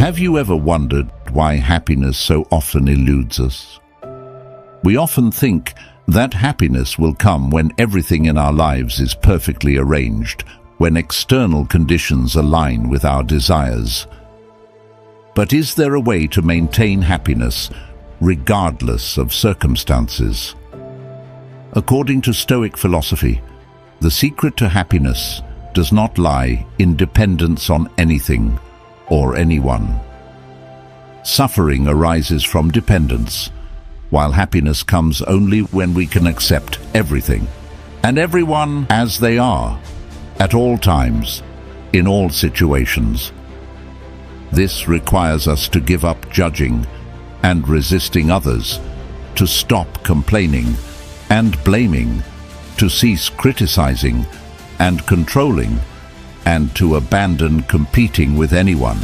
Have you ever wondered why happiness so often eludes us? We often think that happiness will come when everything in our lives is perfectly arranged, when external conditions align with our desires. But is there a way to maintain happiness regardless of circumstances? According to Stoic philosophy, the secret to happiness does not lie in dependence on anything or anyone. Suffering arises from dependence, while happiness comes only when we can accept everything and everyone as they are, at all times, in all situations. This requires us to give up judging and resisting others, to stop complaining and blaming, to cease criticizing and controlling, and to abandon competing with anyone.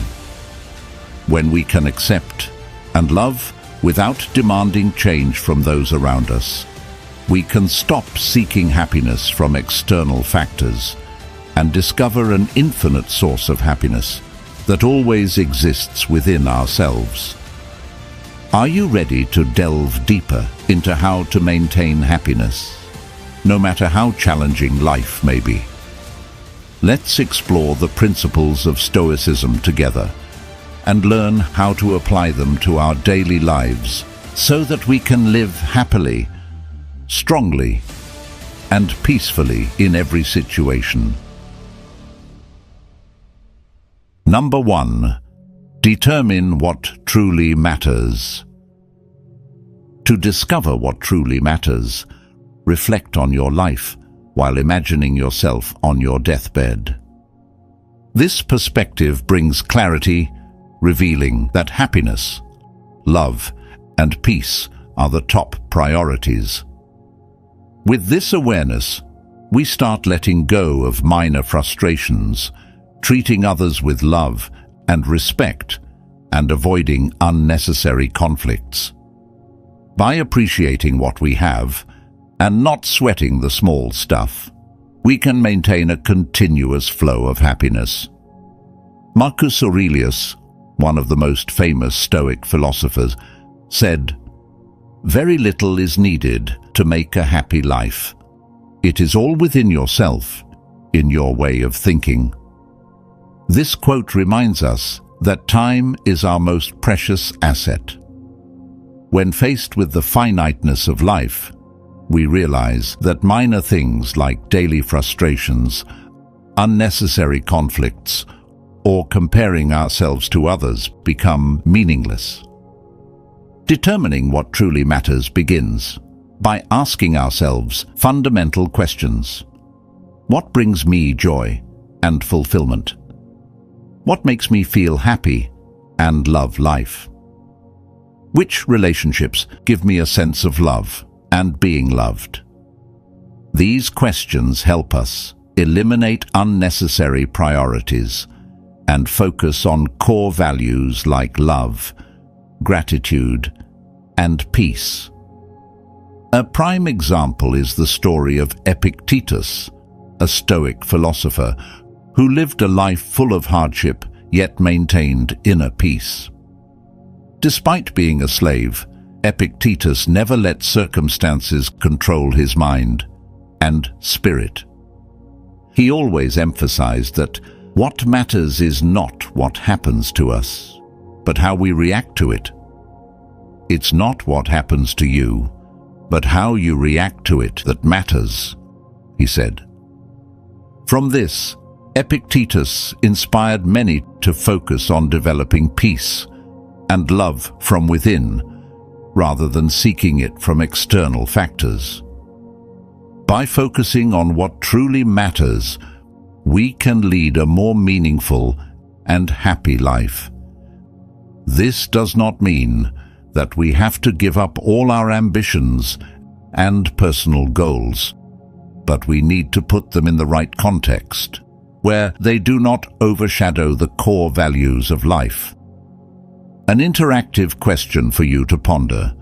When we can accept and love without demanding change from those around us, we can stop seeking happiness from external factors and discover an infinite source of happiness that always exists within ourselves. Are you ready to delve deeper into how to maintain happiness, no matter how challenging life may be? Let's explore the principles of Stoicism together and learn how to apply them to our daily lives so that we can live happily, strongly, and peacefully in every situation. Number 1. Determine what truly matters. To discover what truly matters, reflect on your life while imagining yourself on your deathbed. This perspective brings clarity, revealing that happiness, love, and peace are the top priorities. With this awareness, we start letting go of minor frustrations, treating others with love and respect, and avoiding unnecessary conflicts. By appreciating what we have and not sweating the small stuff, we can maintain a continuous flow of happiness. Marcus Aurelius, one of the most famous Stoic philosophers, said, "Very little is needed to make a happy life. It is all within yourself, in your way of thinking." This quote reminds us that time is our most precious asset. When faced with the finiteness of life, we realize that minor things like daily frustrations, unnecessary conflicts, or comparing ourselves to others become meaningless. Determining what truly matters begins by asking ourselves fundamental questions. What brings me joy and fulfillment? What makes me feel happy and love life? Which relationships give me a sense of love and being loved? These questions help us eliminate unnecessary priorities and focus on core values like love, gratitude, and peace. A prime example is the story of Epictetus, a Stoic philosopher who lived a life full of hardship yet maintained inner peace. Despite being a slave, Epictetus never let circumstances control his mind and spirit. He always emphasized that what matters is not what happens to us, but how we react to it. It's not what happens to you, but how you react to it that matters, he said. From this, Epictetus inspired many to focus on developing peace and love from within, rather than seeking it from external factors. By focusing on what truly matters, we can lead a more meaningful and happy life. This does not mean that we have to give up all our ambitions and personal goals, but we need to put them in the right context, where they do not overshadow the core values of life. An interactive question for you to ponder.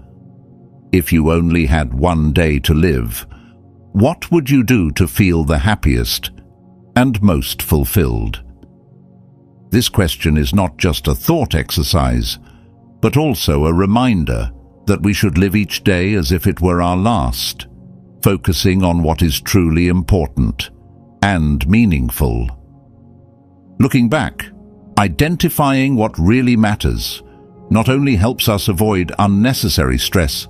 If you only had one day to live, what would you do to feel the happiest and most fulfilled? This question is not just a thought exercise, but also a reminder that we should live each day as if it were our last, focusing on what is truly important and meaningful. Looking back, identifying what really matters not only helps us avoid unnecessary stress,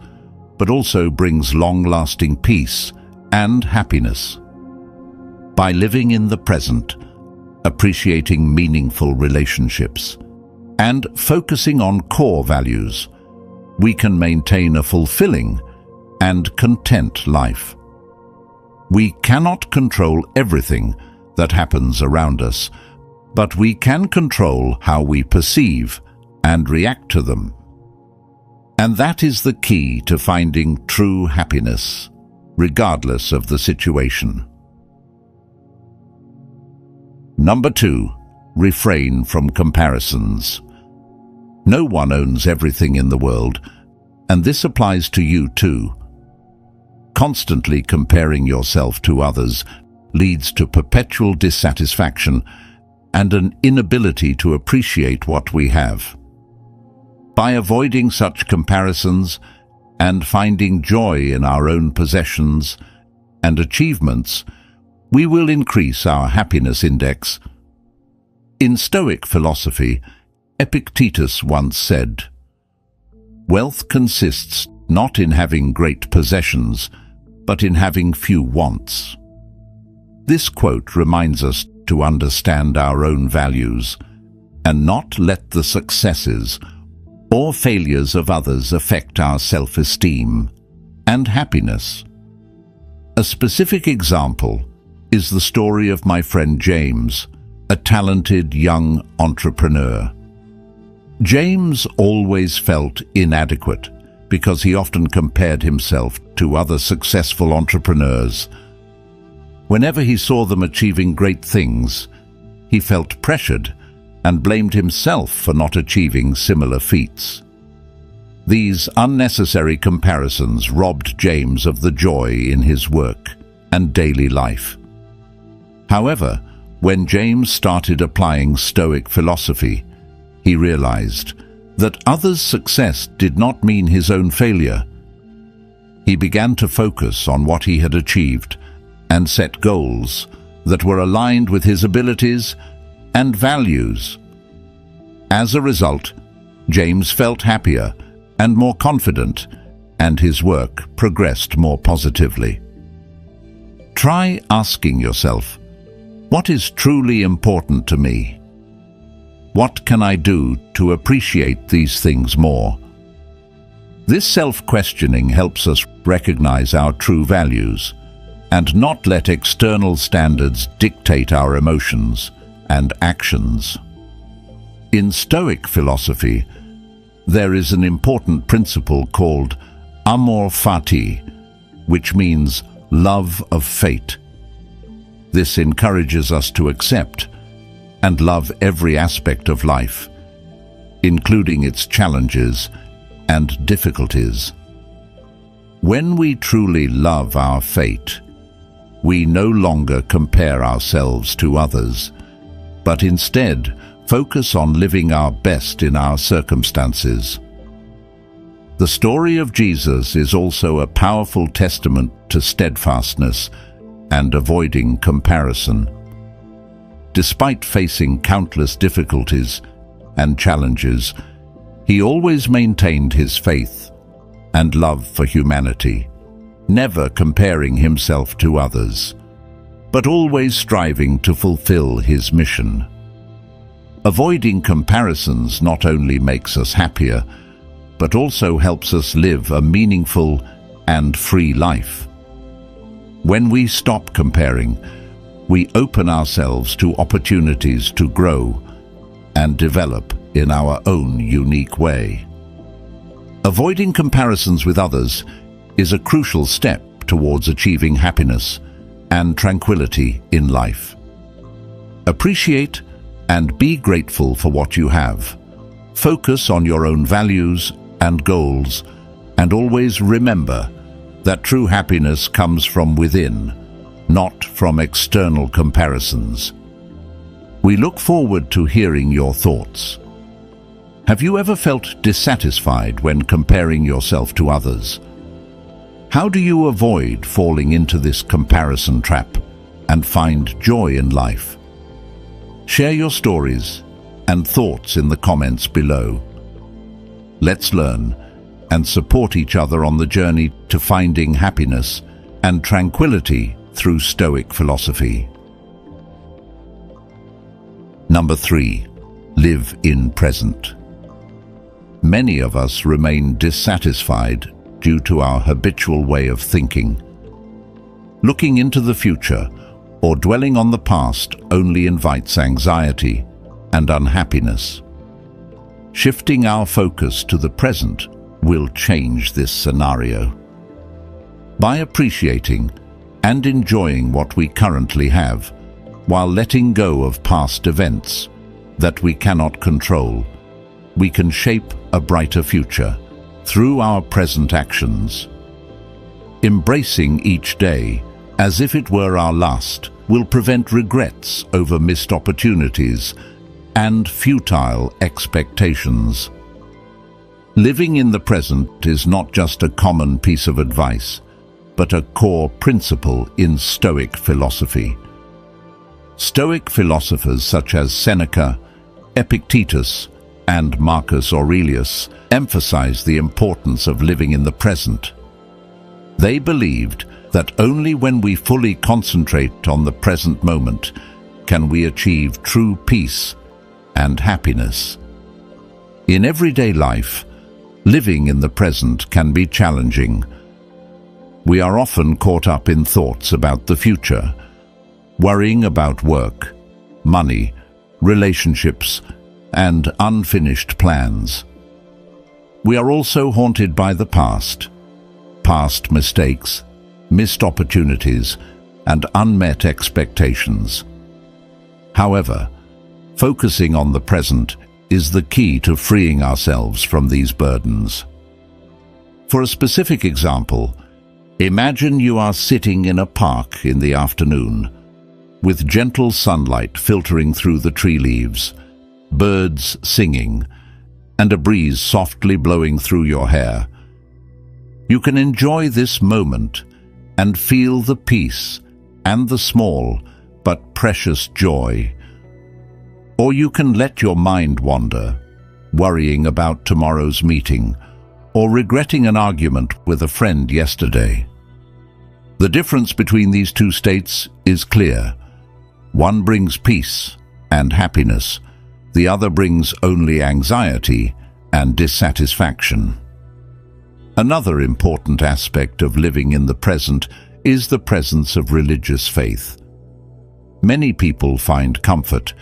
but also brings long-lasting peace and happiness. By living in the present, appreciating meaningful relationships, and focusing on core values, we can maintain a fulfilling and content life. We cannot control everything that happens around us, but we can control how we perceive and react to them. And that is the key to finding true happiness, regardless of the situation. Number 2, refrain from comparisons. No one owns everything in the world, and this applies to you too. Constantly comparing yourself to others leads to perpetual dissatisfaction and an inability to appreciate what we have. By avoiding such comparisons and finding joy in our own possessions and achievements, we will increase our happiness index. In Stoic philosophy, Epictetus once said, "Wealth consists not in having great possessions, but in having few wants." This quote reminds us to understand our own values and not let the successes or failures of others affect our self-esteem and happiness. A specific example is the story of my friend James, a talented young entrepreneur. James always felt inadequate because he often compared himself to other successful entrepreneurs. Whenever he saw them achieving great things, he felt pressured and blamed himself for not achieving similar feats. These unnecessary comparisons robbed James of the joy in his work and daily life. However, when James started applying Stoic philosophy, he realized that others' success did not mean his own failure. He began to focus on what he had achieved and set goals that were aligned with his abilities and values. As a result, James felt happier and more confident, and his work progressed more positively. Try asking yourself, what is truly important to me? What can I do to appreciate these things more? This self-questioning helps us recognize our true values and not let external standards dictate our emotions and actions. In Stoic philosophy, there is an important principle called amor fati, which means love of fate. This encourages us to accept and love every aspect of life, including its challenges and difficulties. When we truly love our fate, we no longer compare ourselves to others, but instead focus on living our best in our circumstances. The story of Jesus is also a powerful testament to steadfastness and avoiding comparison. Despite facing countless difficulties and challenges, he always maintained his faith and love for humanity, never comparing himself to others, but always striving to fulfill his mission. Avoiding comparisons not only makes us happier, but also helps us live a meaningful and free life. When we stop comparing, we open ourselves to opportunities to grow and develop in our own unique way. Avoiding comparisons with others is a crucial step towards achieving happiness and tranquility in life. Appreciate and be grateful for what you have. Focus on your own values and goals, and always remember that true happiness comes from within, not from external comparisons. We look forward to hearing your thoughts. Have you ever felt dissatisfied when comparing yourself to others? How do you avoid falling into this comparison trap and find joy in life? Share your stories and thoughts in the comments below. Let's learn and support each other on the journey to finding happiness and tranquility through Stoic philosophy. Number 3. Live in present. Many of us remain dissatisfied due to our habitual way of thinking. Looking into the future or dwelling on the past only invites anxiety and unhappiness. Shifting our focus to the present will change this scenario. By appreciating and enjoying what we currently have, while letting go of past events that we cannot control, we can shape a brighter future through our present actions. Embracing each day as if it were our last will prevent regrets over missed opportunities and futile expectations. Living in the present is not just a common piece of advice, but a core principle in Stoic philosophy. Stoic philosophers such as Seneca, Epictetus, and Marcus Aurelius emphasize the importance of living in the present. They believed that only when we fully concentrate on the present moment can we achieve true peace and happiness. In everyday life, living in the present can be challenging. We are often caught up in thoughts about the future, worrying about work, money, relationships, and unfinished plans. We are also haunted by the past mistakes, missed opportunities, and unmet expectations. However, focusing on the present is the key to freeing ourselves from these burdens. For a specific example, imagine you are sitting in a park in the afternoon, with gentle sunlight filtering through the tree leaves, birds singing, and a breeze softly blowing through your hair. You can enjoy this moment and feel the peace and the small but precious joy. Or you can let your mind wander, worrying about tomorrow's meeting or regretting an argument with a friend yesterday. The difference between these two states is clear. One brings peace and happiness. The other brings only anxiety and dissatisfaction. Another important aspect of living in the present is the presence of religious faith. Many people find comfort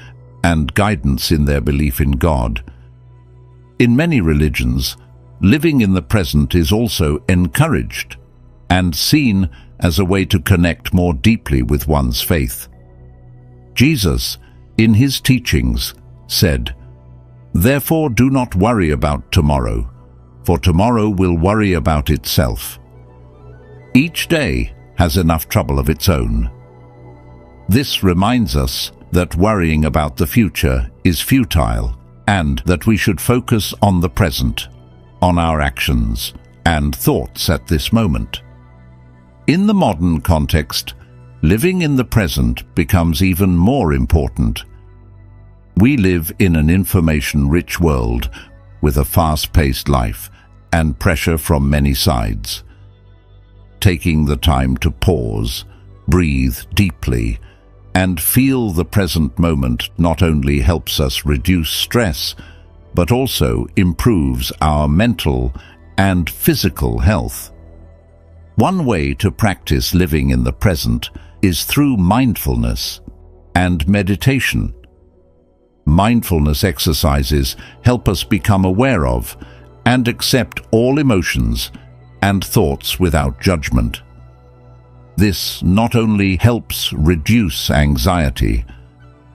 and guidance in their belief in God. In many religions, living in the present is also encouraged and seen as a way to connect more deeply with one's faith. Jesus, in his teachings, said, "Therefore do not worry about tomorrow, for tomorrow will worry about itself. Each day has enough trouble of its own." This reminds us that worrying about the future is futile and that we should focus on the present, on our actions and thoughts at this moment. In the modern context, living in the present becomes even more important. We live in an information-rich world with a fast-paced life and pressure from many sides. Taking the time to pause, breathe deeply, and feel the present moment not only helps us reduce stress, but also improves our mental and physical health. One way to practice living in the present is through mindfulness and meditation. Mindfulness exercises help us become aware of and accept all emotions and thoughts without judgment. This not only helps reduce anxiety,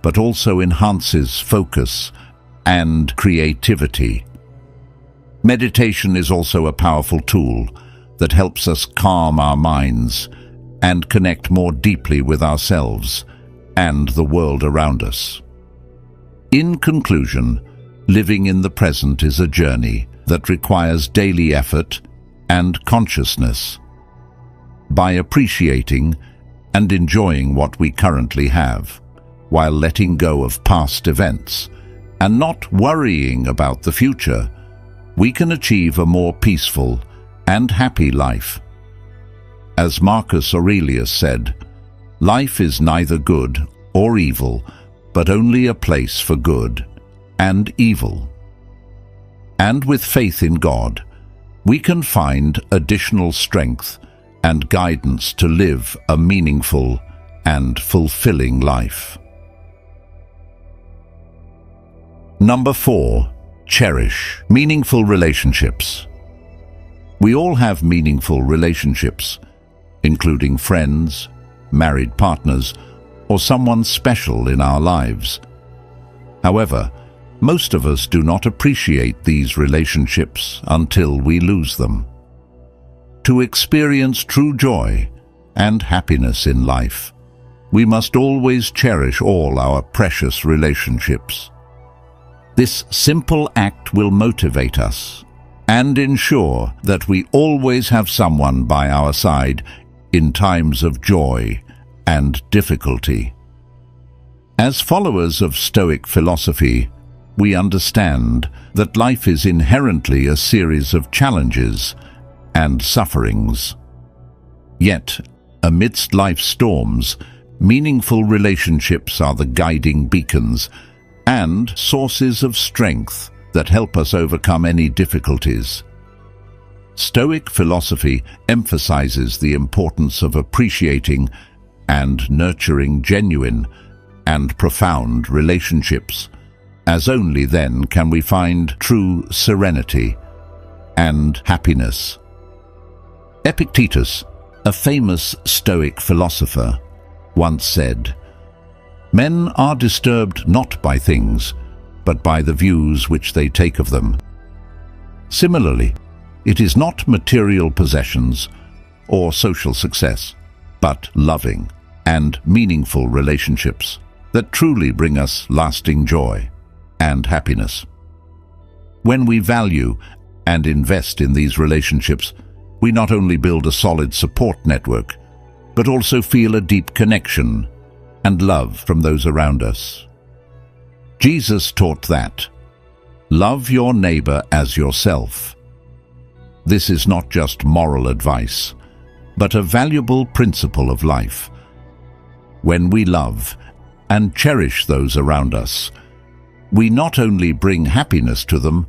but also enhances focus and creativity. Meditation is also a powerful tool that helps us calm our minds and connect more deeply with ourselves and the world around us. In conclusion, living in the present is a journey that requires daily effort and consciousness. By appreciating and enjoying what we currently have, while letting go of past events and not worrying about the future, we can achieve a more peaceful and happy life. As Marcus Aurelius said, "Life is neither good or evil, but only a place for good and evil." And with faith in God, we can find additional strength and guidance to live a meaningful and fulfilling life. Number 4. Cherish. Meaningful relationships. We all have meaningful relationships, including friends, married partners, or someone special in our lives. However, most of us do not appreciate these relationships until we lose them. To experience true joy and happiness in life, we must always cherish all our precious relationships. This simple act will motivate us and ensure that we always have someone by our side in times of joy and difficulty. As followers of Stoic philosophy, we understand that life is inherently a series of challenges and sufferings. Yet, amidst life's storms, meaningful relationships are the guiding beacons and sources of strength that help us overcome any difficulties. Stoic philosophy emphasizes the importance of appreciating and nurturing genuine and profound relationships, as only then can we find true serenity and happiness. Epictetus, a famous Stoic philosopher, once said, "Men are disturbed not by things, but by the views which they take of them." Similarly, it is not material possessions or social success, but loving and meaningful relationships that truly bring us lasting joy and happiness. When we value and invest in these relationships, we not only build a solid support network, but also feel a deep connection and love from those around us. Jesus taught that, "Love your neighbor as yourself." This is not just moral advice, but a valuable principle of life. When we love and cherish those around us, we not only bring happiness to them,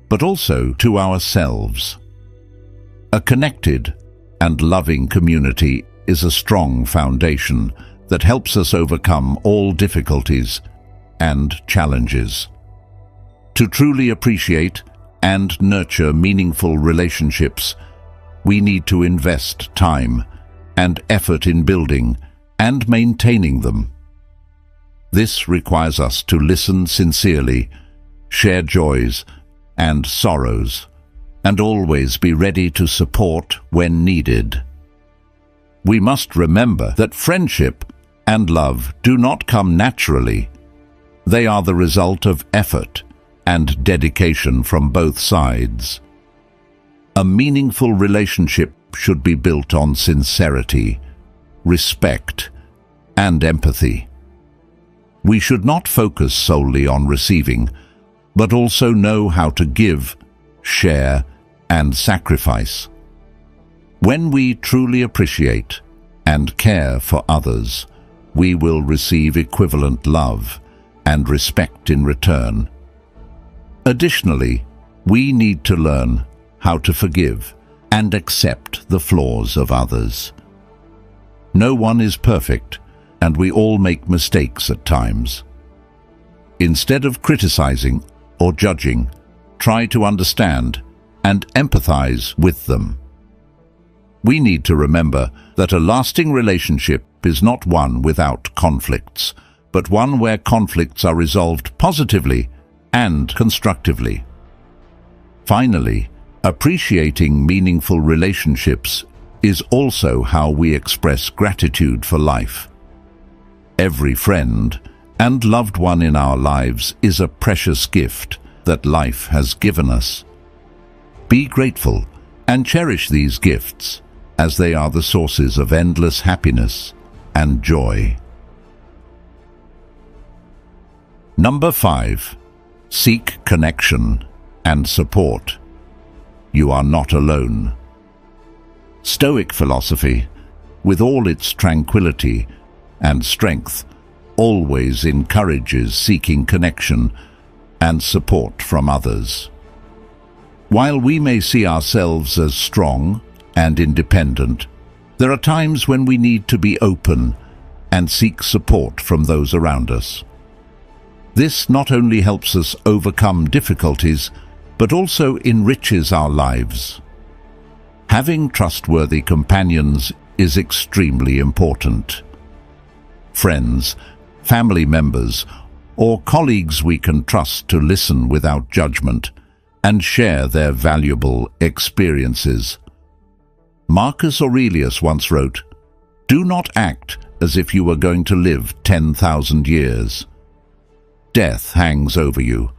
but also to ourselves. A connected and loving community is a strong foundation that helps us overcome all difficulties and challenges. To truly appreciate and nurture meaningful relationships, we need to invest time and effort in building and maintaining them. This requires us to listen sincerely, share joys and sorrows, and always be ready to support when needed. We must remember that friendship and love do not come naturally. They are the result of effort and dedication from both sides. A meaningful relationship should be built on sincerity, respect, and empathy. We should not focus solely on receiving, but also know how to give, share, and sacrifice. When we truly appreciate and care for others, we will receive equivalent love and respect in return. Additionally, we need to learn how to forgive and accept the flaws of others. No one is perfect, and we all make mistakes at times. Instead of criticizing or judging, try to understand and empathize with them. We need to remember that a lasting relationship is not one without conflicts, but one where conflicts are resolved positively and constructively. Finally, appreciating meaningful relationships is also how we express gratitude for life. Every friend and loved one in our lives is a precious gift that life has given us. Be grateful and cherish these gifts, as they are the sources of endless happiness and joy. Number 5. Seek connection and support. You are not alone. Stoic philosophy, with all its tranquility and strength, always encourages seeking connection and support from others. While we may see ourselves as strong and independent, there are times when we need to be open and seek support from those around us. This not only helps us overcome difficulties, but also enriches our lives. Having trustworthy companions is extremely important. Friends, family members, or colleagues we can trust to listen without judgment and share their valuable experiences. Marcus Aurelius once wrote, "Do not act as if you were going to live 10,000 years. Death hangs over you.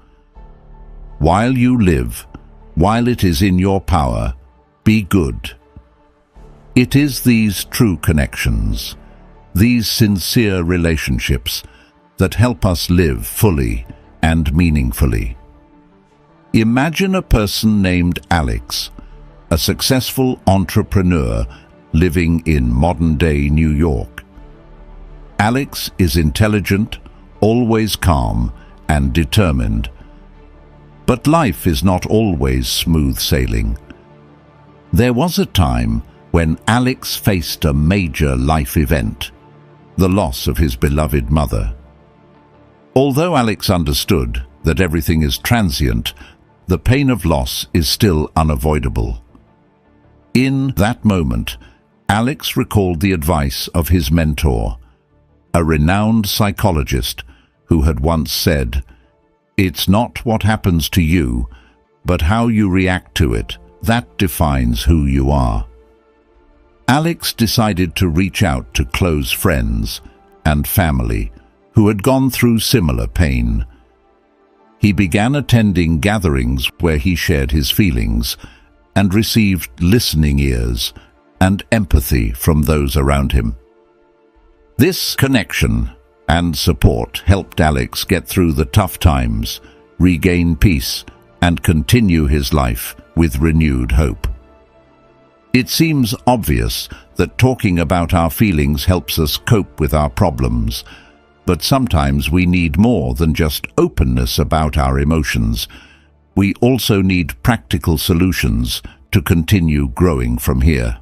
While you live, while it is in your power, be good." It is these true connections, these sincere relationships, that help us live fully and meaningfully. Imagine a person named Alex, a successful entrepreneur living in modern-day New York. Alex is intelligent, always calm and determined. But life is not always smooth sailing. There was a time when Alex faced a major life event, the loss of his beloved mother. Although Alex understood that everything is transient, the pain of loss is still unavoidable. In that moment, Alex recalled the advice of his mentor, a renowned psychologist who had once said, "It's not what happens to you, but how you react to it that defines who you are." Alex decided to reach out to close friends and family who had gone through similar pain. He began attending gatherings where he shared his feelings and received listening ears and empathy from those around him. This connection and support helped Alex get through the tough times, regain peace, and continue his life with renewed hope. It seems obvious that talking about our feelings helps us cope with our problems, but sometimes we need more than just openness about our emotions. We also need practical solutions to continue growing from here.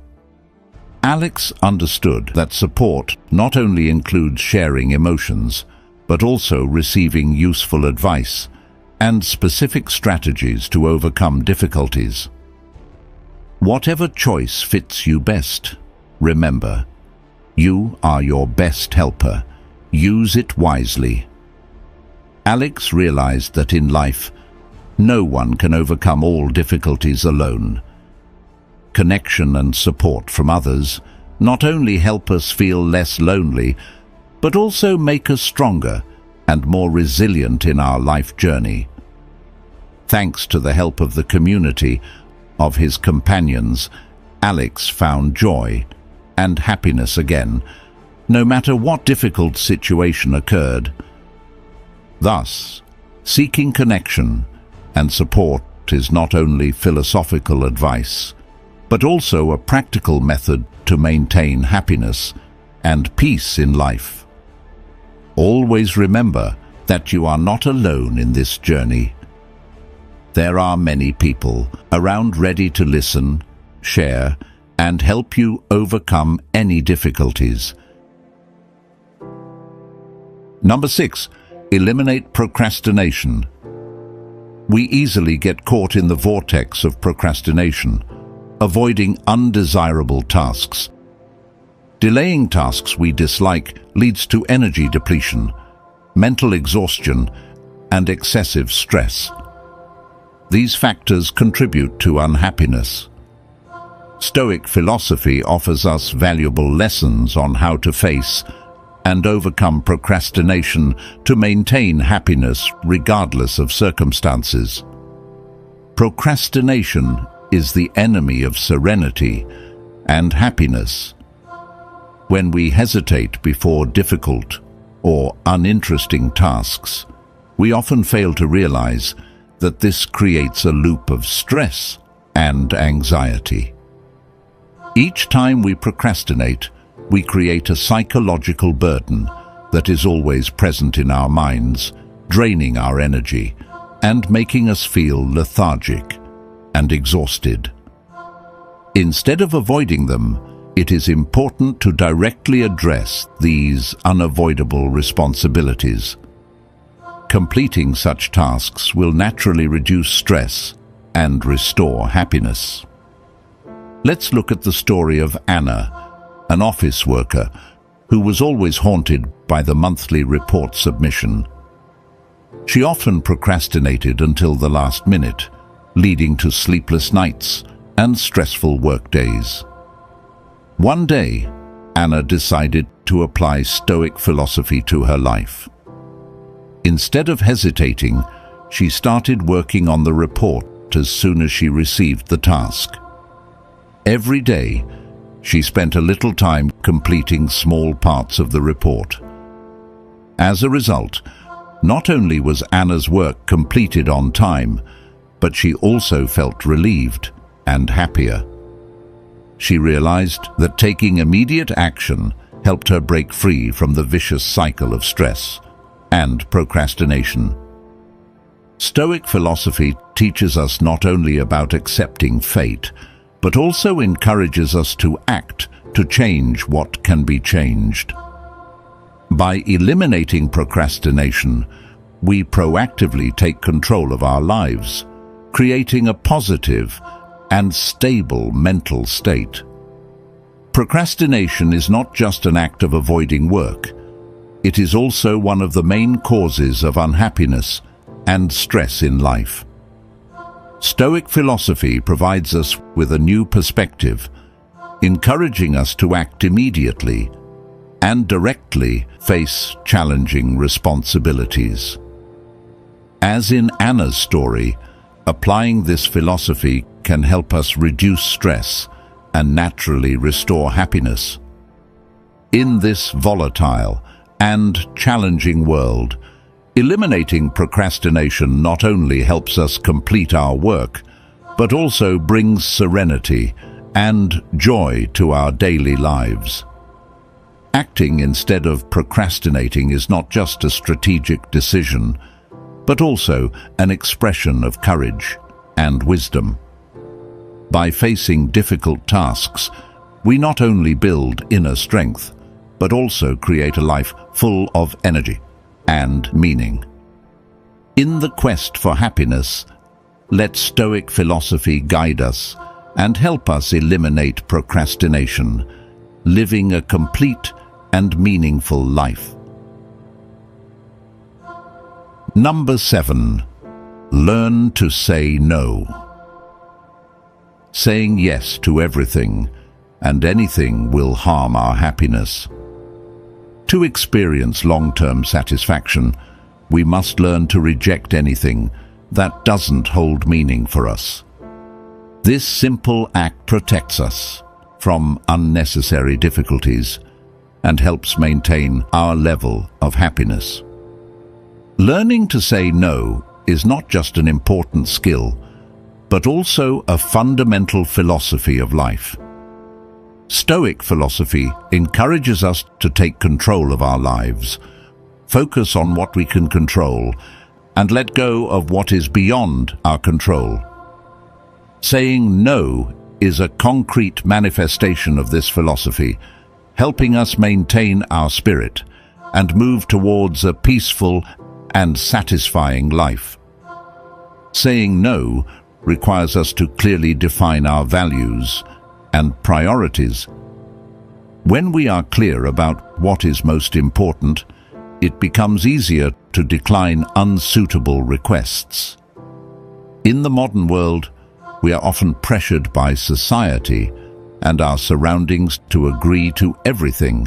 Alex understood that support not only includes sharing emotions, but also receiving useful advice and specific strategies to overcome difficulties. Whatever choice fits you best, remember, you are your best helper. Use it wisely. Alex realized that in life, no one can overcome all difficulties alone. Connection and support from others not only help us feel less lonely, but also make us stronger and more resilient in our life journey. Thanks to the help of the community of his companions, Alex found joy and happiness again, no matter what difficult situation occurred. Thus, seeking connection and support is not only philosophical advice, but also a practical method to maintain happiness and peace in life. Always remember that you are not alone in this journey. There are many people around ready to listen, share, and help you overcome any difficulties. Number 6. Eliminate procrastination. We easily get caught in the vortex of procrastination, avoiding undesirable tasks. Delaying tasks we dislike leads to energy depletion, mental exhaustion, and excessive stress. These factors contribute to unhappiness. Stoic philosophy offers us valuable lessons on how to face and overcome procrastination to maintain happiness regardless of circumstances. Procrastination is the enemy of serenity and happiness. When we hesitate before difficult or uninteresting tasks, we often fail to realize that this creates a loop of stress and anxiety. Each time we procrastinate, we create a psychological burden that is always present in our minds, draining our energy and making us feel lethargic and exhausted. Instead of avoiding them, it is important to directly address these unavoidable responsibilities. Completing such tasks will naturally reduce stress and restore happiness. Let's look at the story of Anna, an office worker who was always haunted by the monthly report submission. She often procrastinated until the last minute, leading to sleepless nights and stressful work days. One day, Anna decided to apply Stoic philosophy to her life. Instead of hesitating, she started working on the report as soon as she received the task. Every day, she spent a little time completing small parts of the report. As a result, not only was Anna's work completed on time, but she also felt relieved and happier. She realized that taking immediate action helped her break free from the vicious cycle of stress and procrastination. Stoic philosophy teaches us not only about accepting fate, but also encourages us to act to change what can be changed. By eliminating procrastination, we proactively take control of our lives, creating a positive and stable mental state. Procrastination is not just an act of avoiding work. It is also one of the main causes of unhappiness and stress in life. Stoic philosophy provides us with a new perspective, encouraging us to act immediately and directly face challenging responsibilities. As in Anna's story, applying this philosophy can help us reduce stress and naturally restore happiness. In this volatile and challenging world, eliminating procrastination not only helps us complete our work, but also brings serenity and joy to our daily lives. Acting instead of procrastinating is not just a strategic decision, but also an expression of courage and wisdom. By facing difficult tasks, we not only build inner strength, but also create a life full of energy and meaning. In the quest for happiness, let Stoic philosophy guide us and help us eliminate procrastination, living a complete and meaningful life. Number 7. Learn to say no. Saying yes to everything and anything will harm our happiness. To experience long-term satisfaction, we must learn to reject anything that doesn't hold meaning for us. This simple act protects us from unnecessary difficulties and helps maintain our level of happiness. Learning to say no is not just an important skill, but also a fundamental philosophy of life. Stoic philosophy encourages us to take control of our lives, focus on what we can control, and let go of what is beyond our control. Saying no is a concrete manifestation of this philosophy, helping us maintain our spirit and move towards a peaceful and satisfying life. Saying no requires us to clearly define our values and priorities. When we are clear about what is most important, it becomes easier to decline unsuitable requests. In the modern world, we are often pressured by society and our surroundings to agree to everything,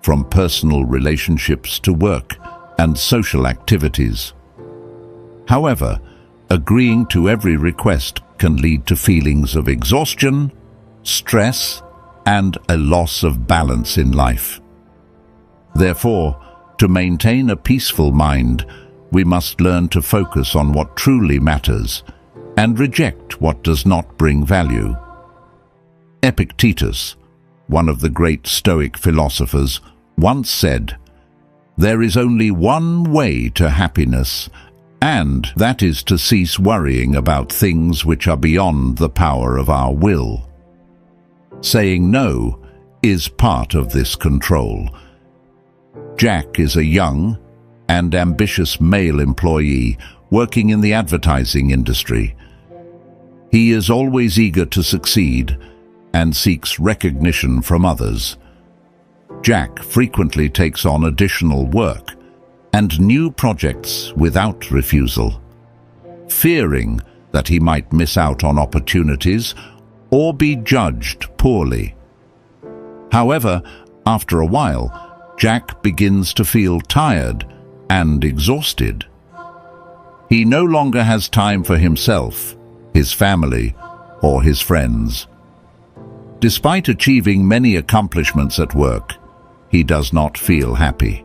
from personal relationships to work and social activities. However, agreeing to every request can lead to feelings of exhaustion, stress, and a loss of balance in life. Therefore, to maintain a peaceful mind, we must learn to focus on what truly matters and reject what does not bring value. Epictetus, one of the great Stoic philosophers, once said, "There is only one way to happiness, and that is to cease worrying about things which are beyond the power of our will." Saying no is part of this control. Jack is a young and ambitious male employee working in the advertising industry. He is always eager to succeed and seeks recognition from others. Jack frequently takes on additional work and new projects without refusal, fearing that he might miss out on opportunities or be judged poorly. However, after a while, Jack begins to feel tired and exhausted. He no longer has time for himself, his family, or his friends. Despite achieving many accomplishments at work, he does not feel happy.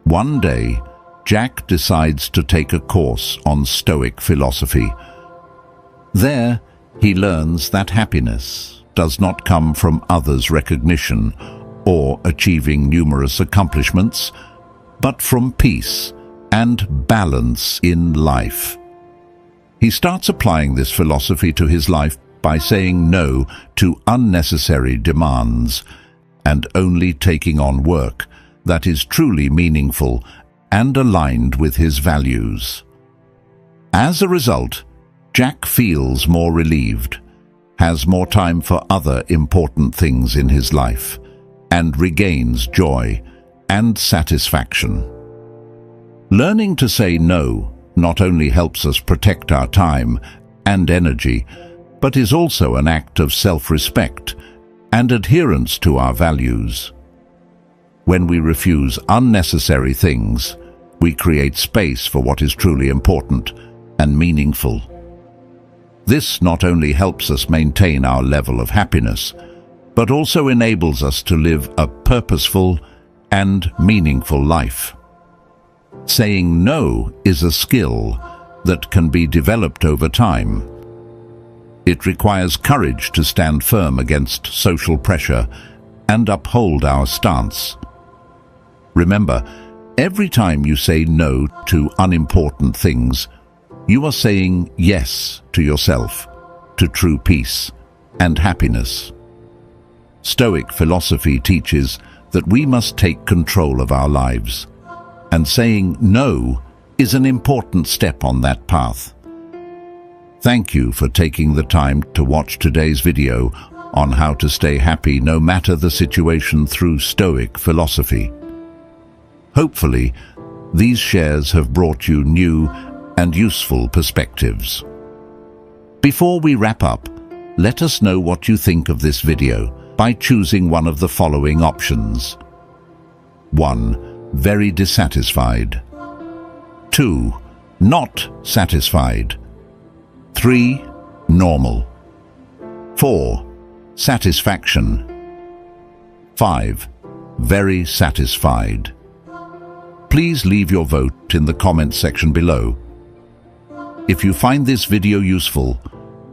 One day, Jack decides to take a course on Stoic philosophy. There, he learns that happiness does not come from others' recognition or achieving numerous accomplishments, but from peace and balance in life. He starts applying this philosophy to his life by saying no to unnecessary demands and only taking on work that is truly meaningful and aligned with his values. As a result, Jack feels more relieved, has more time for other important things in his life, and regains joy and satisfaction. Learning to say no not only helps us protect our time and energy, but is also an act of self-respect and adherence to our values. When we refuse unnecessary things, we create space for what is truly important and meaningful. This not only helps us maintain our level of happiness, but also enables us to live a purposeful and meaningful life. Saying no is a skill that can be developed over time. It requires courage to stand firm against social pressure and uphold our stance. Remember, every time you say no to unimportant things, you are saying yes to yourself, to true peace and happiness. Stoic philosophy teaches that we must take control of our lives, and saying no is an important step on that path. Thank you for taking the time to watch today's video on how to stay happy no matter the situation through Stoic philosophy. Hopefully, these shares have brought you new and useful perspectives. Before we wrap up, let us know what you think of this video by choosing one of the following options. 1. Very dissatisfied. 2. Not satisfied. 3. Normal. 4. Satisfaction. 5. Very satisfied. Please leave your vote in the comments section below. If you find this video useful,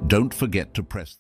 don't forget to press